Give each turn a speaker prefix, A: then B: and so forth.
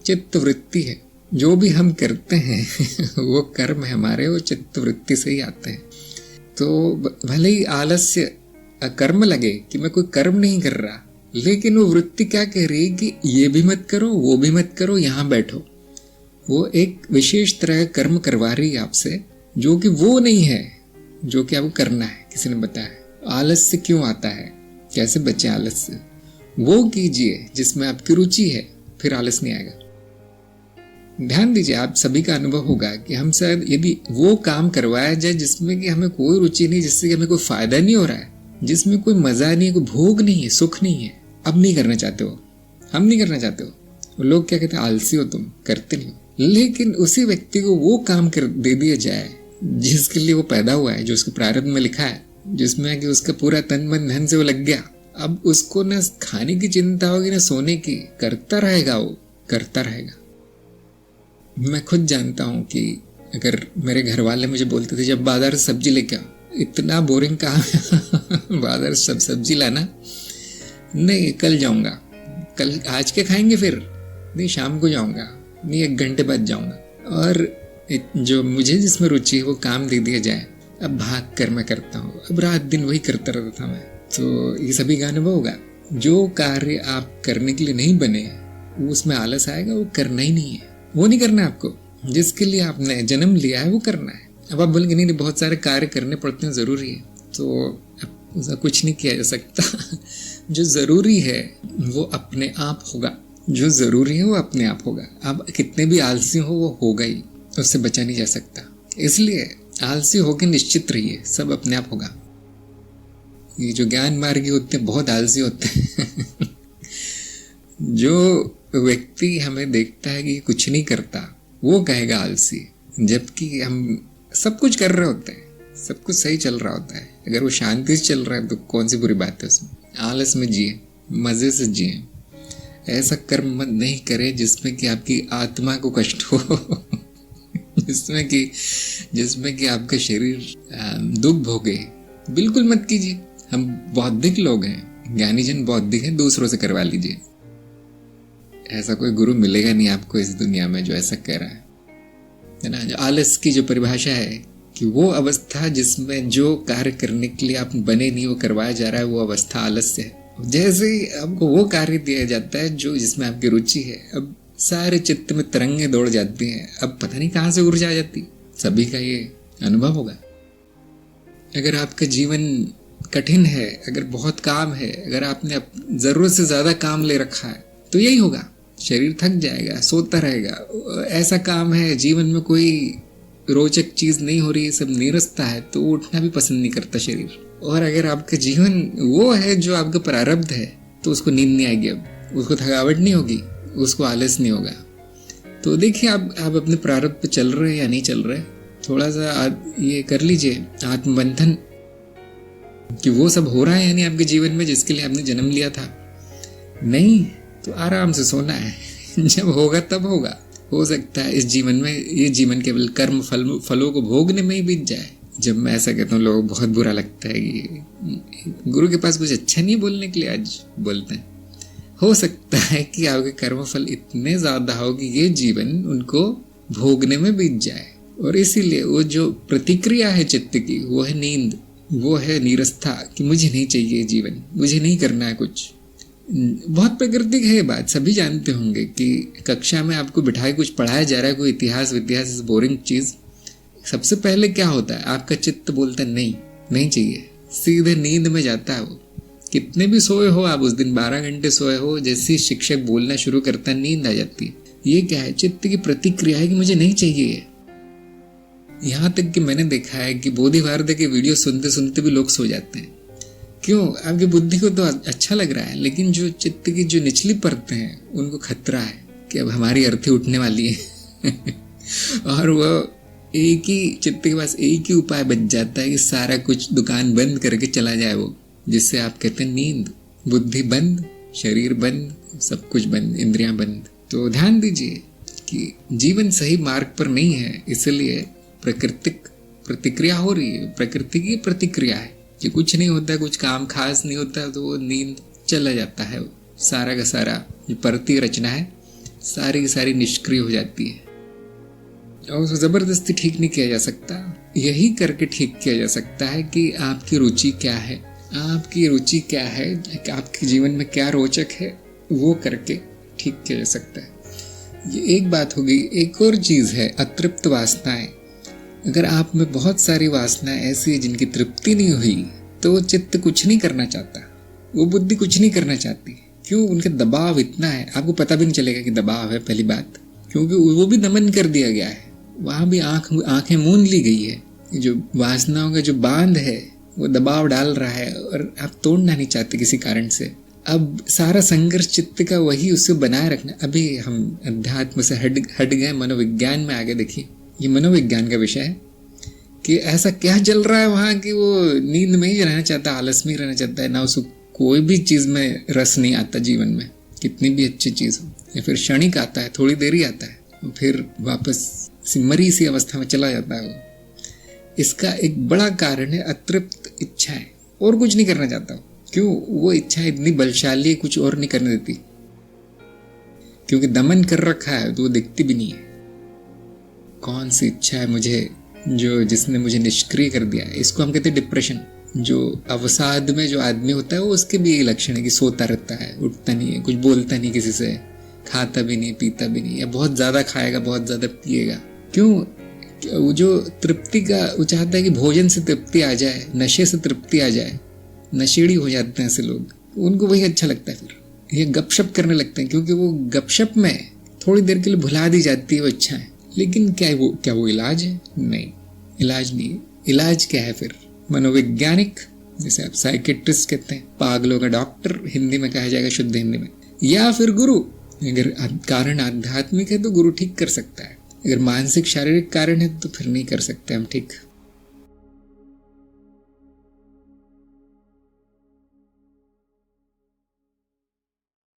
A: चित्त वृत्ति है। जो भी हम करते हैं वो कर्म है हमारे, वो चित्त वृत्ति से ही आते हैं। तो भले ही आलस्य कर्म लगे कि मैं कोई कर्म नहीं कर रहा, लेकिन वो वृत्ति क्या कह रही है कि ये भी मत करो, वो भी मत करो, यहाँ बैठो। वो एक विशेष तरह का कर्म करवा रही है आपसे, जो कि वो नहीं है जो कि आपको करना है। किसी ने बताया आलस्य क्यों आता है, कैसे बचे आलस से। वो कीजिए जिसमें आपकी रुचि है, फिर आलस नहीं आएगा। ध्यान दीजिए, आप सभी का अनुभव होगा कि हम शायद यदि वो काम करवाया जाए जिसमें कि हमें कोई रुचि नहीं, जिससे कि हमें कोई फायदा नहीं हो रहा है, जिसमें कोई मजा नहीं है, कोई भोग नहीं है, सुख नहीं है, अब नहीं करना चाहते हो, हम नहीं करना चाहते हो। लोग क्या कहते हैं, आलसी हो तुम, करते नहीं हो। लेकिन उसी व्यक्ति को वो काम कर दे दिया जाए जिसके लिए वो पैदा हुआ है, जो उसके प्रारब्ध में लिखा है, जिसमें कि उसका पूरा तन मन धन से वो लग गया। अब उसको न खाने की चिंता होगी न सोने की, करता रहेगा, वो करता रहेगा। मैं खुद जानता हूं कि अगर मेरे घर वाले मुझे बोलते थे जब बाजार से सब्जी लेके आओ, इतना बोरिंग काम है बाजार से सब सब्जी लाना, नहीं कल जाऊंगा, कल आज के खाएंगे, फिर नहीं शाम को जाऊंगा, नहीं 1 घंटे बाद जाऊंगा। और जो मुझे जिसमें रुचि है वो काम दे दिया जाए, अब भाग कर मैं करता हूँ। अब रात दिन वही करता रहता था मैं। तो ये सभी का अनुभव होगा, जो कार्य आप करने के लिए नहीं बने उसमें आलस आएगा, वो करना ही नहीं है, वो नहीं करना है आपको। जिसके लिए आपने जन्म लिया है वो करना है। अब आप बोलेंगे नहीं बहुत सारे कार्य करने पड़ते हैं, जरूरी है, तो उसका कुछ नहीं किया जा सकता जो जरूरी है वो अपने आप होगा, जो जरूरी है वो अपने आप होगा। अब कितने भी आलसी हो वो होगा ही, उससे बचा नहीं जा सकता। इसलिए आलसी होकर निश्चित रहिए, सब अपने आप होगा। ये जो ज्ञान मार्गी होते हैं बहुत आलसी होते हैं जो व्यक्ति हमें देखता है कि कुछ नहीं करता वो कहेगा आलसी, जबकि हम सब कुछ कर रहे होते हैं, सब कुछ सही चल रहा होता है। अगर वो शांति से चल रहा है तो कौन सी बुरी बात है उसमें। आलस में जिए, मजे से जिए, ऐसा कर्म मत नहीं करे जिसमें कि आपकी आत्मा को कष्ट हो जिसमें कि आपका शरीर दुख भोगे, बिल्कुल मत कीजिए। हम बौद्धिक लोग हैं, ज्ञानी जन बौद्धिक हैं, दूसरों से करवा लीजिए। ऐसा कोई गुरु मिलेगा नहीं आपको इस दुनिया में जो ऐसा कह रहा है ना। जो आलस की जो परिभाषा है कि वो अवस्था जिसमें जो कार्य करने के लिए आप बने नहीं वो करवाया जा रहा है, वो अवस्था आलस्य है। जैसे ही आपको वो कार्य दिया जाता है जो जिसमें आपकी रुचि है, अब सारे चित्त में तरंगे दौड़ जाती हैं, अब पता नहीं कहाँ से ऊर्जा आ जाती। सभी का ये अनुभव होगा। अगर आपका जीवन कठिन है, अगर बहुत काम है, अगर आपने जरूरत से ज्यादा काम ले रखा है, तो यही होगा, शरीर थक जाएगा, सोता रहेगा। ऐसा काम है जीवन में कोई रोचक चीज नहीं हो रही है, सब नीरसता है, तो उठना भी पसंद नहीं करता शरीर। और अगर आपका जीवन वो है जो आपका प्रारब्ध है, तो उसको नींद नहीं आएगी, अब उसको थकावट नहीं होगी, उसको आलस नहीं होगा। तो देखिए आप अपने प्रारब्ध पे चल रहे हैं या नहीं चल रहे, थोड़ा सा ये कर लीजिए आत्मबंधन कि वो सब हो रहा है यानी आपके जीवन में जिसके लिए आपने जन्म लिया था। नहीं तो आराम से सोना है जब होगा तब होगा। हो सकता है इस जीवन में ये जीवन केवल कर्म फलों को भोगने में ही बीत जाए। जब मैं ऐसा कहता हूँ लोगों को बहुत बुरा लगता है कि गुरु के पास कुछ अच्छा नहीं बोलने के लिए आज बोलते हैं। हो सकता है कि आपके कर्म फल इतने ज्यादा हो कि ये जीवन उनको भोगने में बीत जाए, और इसीलिए वो जो प्रतिक्रिया है चित्त की वो है नींद, वो है नीरसता कि मुझे नहीं चाहिए जीवन, मुझे नहीं करना है कुछ। बहुत प्राकृतिक है ये बात, सभी जानते होंगे कि कक्षा में आपको बिठाए कुछ पढ़ाया जा रहा है, कोई इतिहास बोरिंग चीज, सबसे पहले क्या होता है आपका चित्त बोलता है नहीं चाहिए, सीधे नींद में जाता है वो। कितने भी सोए हो आप, उस दिन 12 घंटे सोए हो, जैसे शिक्षक बोलना शुरू करता है नींद आ जाती है। ये क्या है, चित्त की प्रतिक्रिया है कि मुझे नहीं चाहिए। यहाँ तक कि मैंने देखा है कि बोधि भारत के वीडियो सुनते सुनते भी लोग सो जाते हैं। क्यों? आपकी बुद्धि को तो अच्छा लग रहा है, लेकिन जो चित्त की जो निचली परतें हैं उनको खतरा है कि अब हमारी अर्थी उठने वाली है और वो एक ही चित्त के पास एक ही उपाय बच जाता है कि सारा कुछ दुकान बंद करके चला जाए वो, जिससे आप कहते हैं नींद। बुद्धि बंद, शरीर बंद, सब कुछ बंद, इंद्रियां बंद। तो ध्यान दीजिए कि जीवन सही मार्ग पर नहीं है, इसलिए प्राकृतिक प्रतिक्रिया हो रही है। प्रकृति की प्रतिक्रिया है कि कुछ नहीं होता, कुछ काम खास नहीं होता, तो वो नींद चला जाता है। सारा का सारा जो परती रचना है सारी की सारी निष्क्रिय हो जाती है और उसको ज़बरदस्ती ठीक नहीं किया जा सकता। यही करके ठीक किया जा सकता है कि आपकी रुचि क्या है, आपकी रुचि क्या है, आपके जीवन में क्या रोचक है, वो करके ठीक किया जा सकता है। ये एक बात हो गई। एक और चीज़ है अतृप्त वासनाएं। अगर आप में बहुत सारी वासनाएं ऐसी है जिनकी तृप्ति नहीं हुई तो वो चित्त कुछ नहीं करना चाहता, वो बुद्धि कुछ नहीं करना चाहती। क्यों? उनका दबाव इतना है, आपको पता भी नहीं चलेगा कि दबाव है, पहली बात, क्योंकि वो भी दमन कर दिया गया है, वहाँ भी आंखें मूंद ली गई है। जो वासनाओं का जो बांध है वो दबाव डाल रहा है और आप तोड़ना नहीं चाहते किसी कारण से। अब सारा संघर्ष चित्त का वही उससे बनाए रखना। अभी हम अध्यात्म से हट गए, मनोविज्ञान में आगे देखिए। ये मनोविज्ञान का विषय है कि ऐसा क्या चल रहा है वहाँ कि वो नींद में ही रहना चाहता है, आलस में ही रहना चाहता है, ना उसको कोई भी चीज़ में रस नहीं आता जीवन में, कितनी भी अच्छी चीज़ हो, या फिर क्षणिक आता है, थोड़ी देर ही आता है, फिर वापस मरी सी अवस्था में चला जाता है वो। इसका एक बड़ा कारण है अतृप्त इच्छाएं, और कुछ नहीं करना चाहता। क्यों? वो इच्छा इतनी बलशाली है, कुछ और नहीं करने देती, क्योंकि दमन कर रखा है तो वो दिखती भी नहीं है। कौन सी इच्छा है मुझे जिसने मुझे निष्क्रिय कर दिया है? इसको हम कहते हैं डिप्रेशन। जो अवसाद में जो आदमी होता है वो उसके भी यही लक्षण है कि सोता रहता है, उठता नहीं है, कुछ बोलता नहीं किसी से, खाता भी नहीं, पीता भी नहीं, या बहुत ज्यादा खाएगा, बहुत ज्यादा पिएगा। क्यों? वो जो तृप्ति का वो चाहता है कि भोजन से तृप्ति आ जाए, नशे से तृप्ति आ जाए। नशेड़ी हो जाते हैं ऐसे लोग, उनको वही अच्छा लगता है, फिर ये गपशप करने लगते हैं, क्योंकि वो गपशप में थोड़ी देर के लिए भुला दी जाती है वो इच्छाएं। लेकिन क्या वो इलाज है? नहीं, इलाज नहीं। इलाज क्या है फिर? मनोवैज्ञानिक, जैसे आप साइकेट्रिस्ट कहते हैं, पागलों का डॉक्टर हिंदी में कहा जाएगा, शुद्ध हिंदी में, या फिर गुरु। अगर कारण आध्यात्मिक है तो गुरु ठीक कर सकता है, अगर मानसिक शारीरिक कारण है तो फिर नहीं कर सकते हम ठीक।